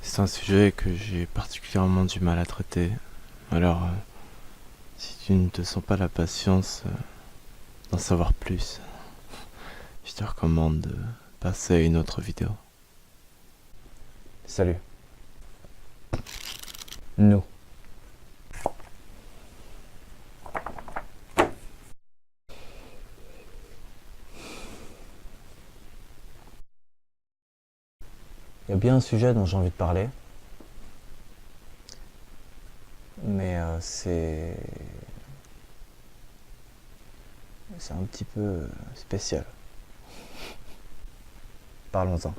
C'est un sujet que j'ai particulièrement du mal à traiter. Alors, si tu ne te sens pas la patience d'en savoir plus, je te recommande de passer à une autre vidéo. Salut. Nous. Il y a bien un sujet dont j'ai envie de parler, mais c'est un petit peu spécial. Parlons-en.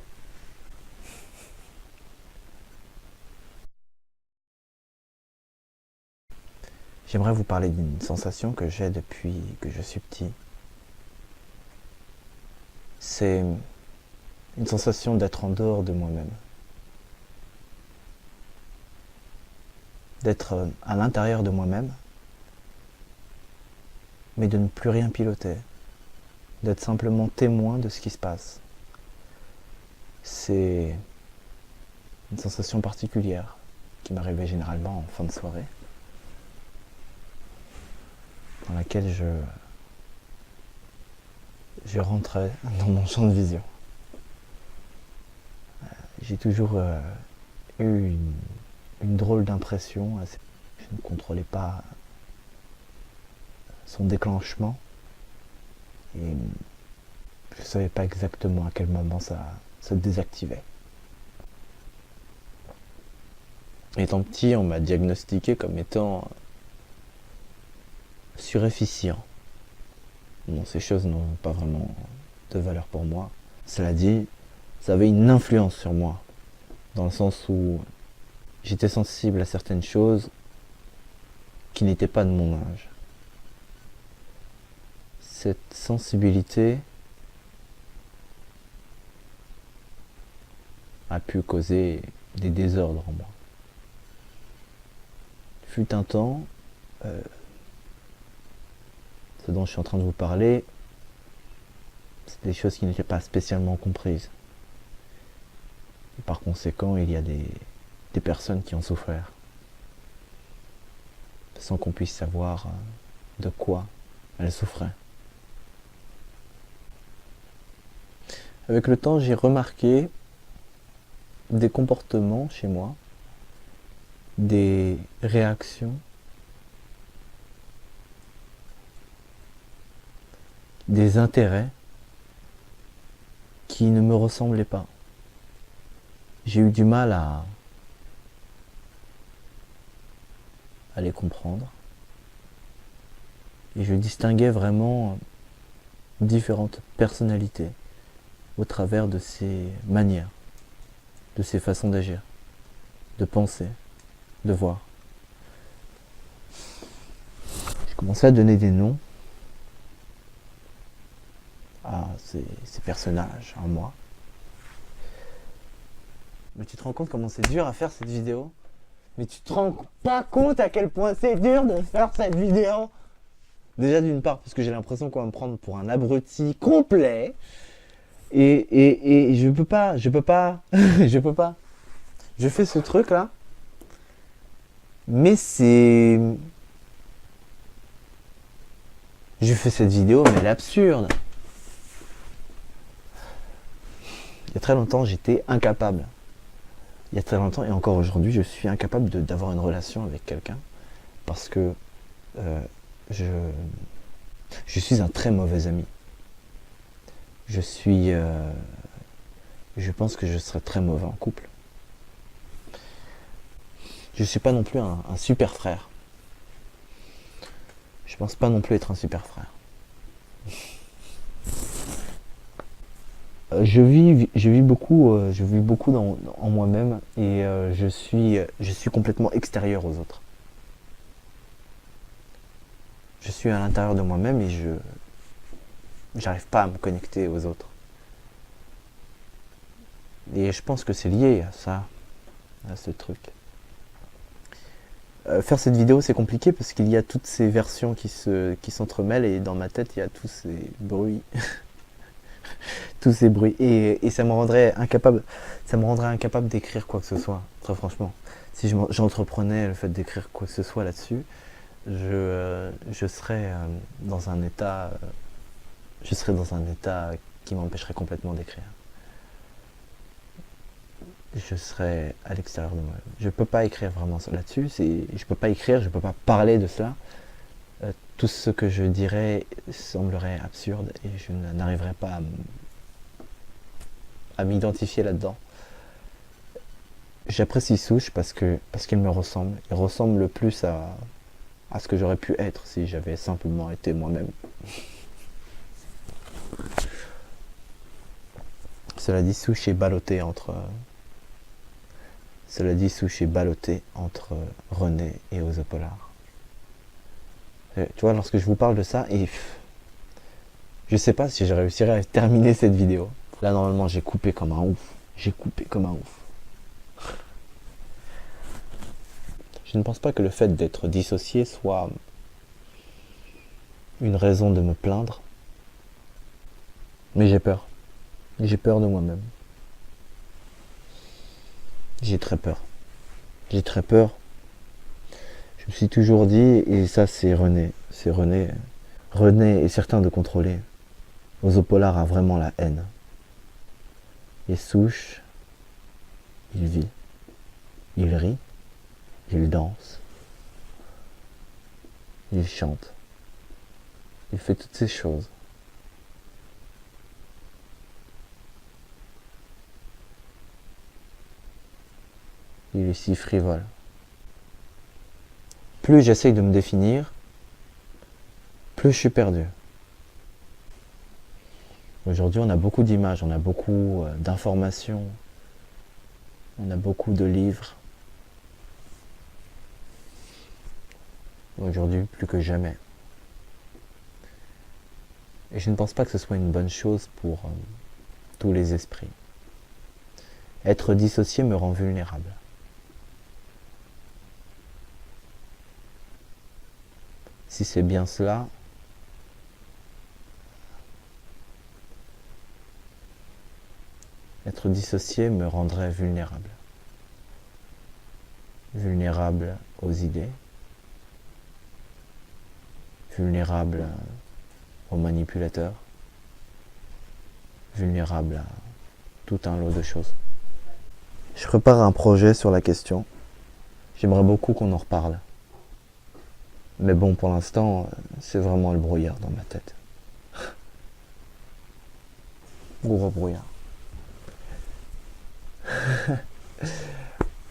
J'aimerais vous parler d'une sensation que j'ai depuis que je suis petit. C'est une sensation d'être en dehors de moi-même. D'être à l'intérieur de moi-même, mais de ne plus rien piloter. D'être simplement témoin de ce qui se passe. C'est une sensation particulière qui m'arrivait généralement en fin de soirée, dans laquelle je rentrais dans mon champ de vision. J'ai toujours eu une drôle d'impression. Je ne contrôlais pas son déclenchement et je ne savais pas exactement à quel moment ça se désactivait. Étant petit, on m'a diagnostiqué comme étant suréfficient. Bon, ces choses n'ont pas vraiment de valeur pour moi. Cela dit, ça avait une influence sur moi, dans le sens où j'étais sensible à certaines choses qui n'étaient pas de mon âge. Cette sensibilité a pu causer des désordres en moi. Fut un temps, ce dont je suis en train de vous parler, c'est des choses qui n'étaient pas spécialement comprises. Et par conséquent, il y a des personnes qui ont souffert, sans qu'on puisse savoir de quoi elles souffraient. Avec le temps, j'ai remarqué des comportements chez moi, des réactions, des intérêts qui ne me ressemblaient pas. J'ai eu du mal à les comprendre. Et je distinguais vraiment différentes personnalités au travers de ces manières, de ces façons d'agir, de penser, de voir. J'ai commencé à donner des noms à ces personnages en moi. Mais tu te rends compte comment c'est dur à faire cette vidéo? Mais tu te rends pas compte à quel point c'est dur de faire cette vidéo? Déjà d'une part parce que j'ai l'impression qu'on va me prendre pour un abruti complet. Et je peux pas, je peux pas. Je fais ce truc là. Mais c'est... Je fais cette vidéo mais elle est absurde. Il y a très longtemps j'étais incapable. Il y a très longtemps et encore aujourd'hui je suis incapable d'avoir une relation avec quelqu'un. Parce que je suis un très mauvais ami. Je pense que je serais très mauvais en couple. Je suis pas non plus un super frère. Je pense pas non plus être un super frère. Je vis beaucoup en moi-même et je suis complètement extérieur aux autres. Je suis à l'intérieur de moi-même et j'arrive pas à me connecter aux autres. Et je pense que c'est lié à ça, à ce truc. Faire cette vidéo c'est compliqué parce qu'il y a toutes ces versions qui s'entremêlent et dans ma tête il y a tous ces bruits, tous ces bruits. Et ça me rendrait incapable d'écrire quoi que ce soit, très franchement. Si j'entreprenais le fait d'écrire quoi que ce soit là-dessus, je serais dans un état qui m'empêcherait complètement d'écrire. Je serais à l'extérieur de moi. Je peux pas écrire vraiment là-dessus. Je peux pas écrire, je peux pas parler de cela. Tout ce que je dirais semblerait absurde et je n'arriverais pas à m'identifier là-dedans. J'apprécie Souche parce qu'il me ressemble. Il ressemble le plus à ce que j'aurais pu être si j'avais simplement été moi-même. Cela dit, Souche est ballotté entre René et Ozo Polar. Tu vois, lorsque je vous parle de ça, je sais pas si je réussirai à terminer cette vidéo. Là, normalement, j'ai coupé comme un ouf. Je ne pense pas que le fait d'être dissocié soit une raison de me plaindre. Mais j'ai peur. J'ai peur de moi-même. J'ai très peur. Je me suis toujours dit, et ça c'est René. René est certain de contrôler. Ozo Polar a vraiment la haine. Et Souche, il vit. Il rit. Il danse. Il chante. Il fait toutes ces choses. Il est si frivole. Plus j'essaye de me définir, plus je suis perdu. Aujourd'hui, on a beaucoup d'images, on a beaucoup d'informations, on a beaucoup de livres. Aujourd'hui, plus que jamais. Et je ne pense pas que ce soit une bonne chose pour tous les esprits. Être dissocié me rend vulnérable. Si c'est bien cela, être dissocié me rendrait vulnérable. Vulnérable aux idées, vulnérable aux manipulateurs, vulnérable à tout un lot de choses. Je prépare un projet sur la question. J'aimerais beaucoup qu'on en reparle. Mais bon, pour l'instant, c'est vraiment le brouillard dans ma tête. Gros brouillard.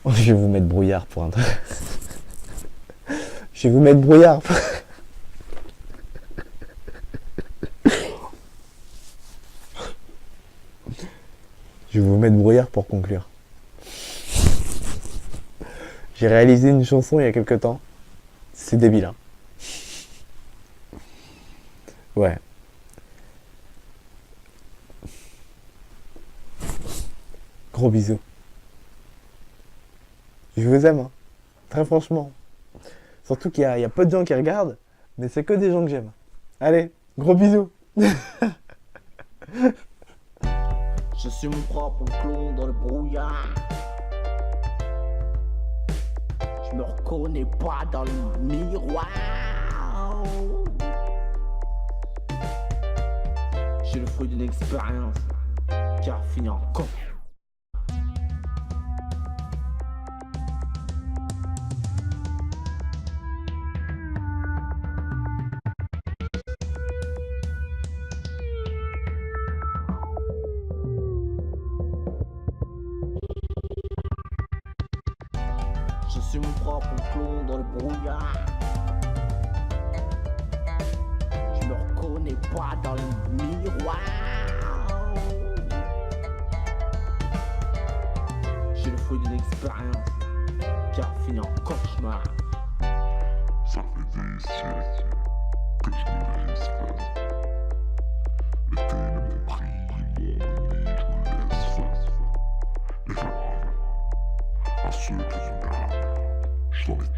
Je vais vous mettre brouillard pour un truc. Je vais vous mettre brouillard. Je vais vous mettre brouillard pour conclure. J'ai réalisé une chanson il y a quelque temps. C'est débile, hein. Ouais. Gros bisous. Je vous aime, hein. Très franchement. Surtout qu'il y a peu de gens qui regardent, mais c'est que des gens que j'aime. Allez, gros bisous. Je suis mon propre clone dans le brouillard. Je me reconnais pas dans le miroir. J'ai le fruit d'une expérience qui a fini en con. Je suis mon propre clone dans le brouillard. Je me reconnais pas dans le miroir. J'ai le fruit d'une expérience qui a fini en cauchemar. Ça fait des siècles que je me laisse faire. Les ténèbres m'ont pris, ils m'ont mené, je me laisse faire. Les femmes, à ceux qui sont graves, je dois les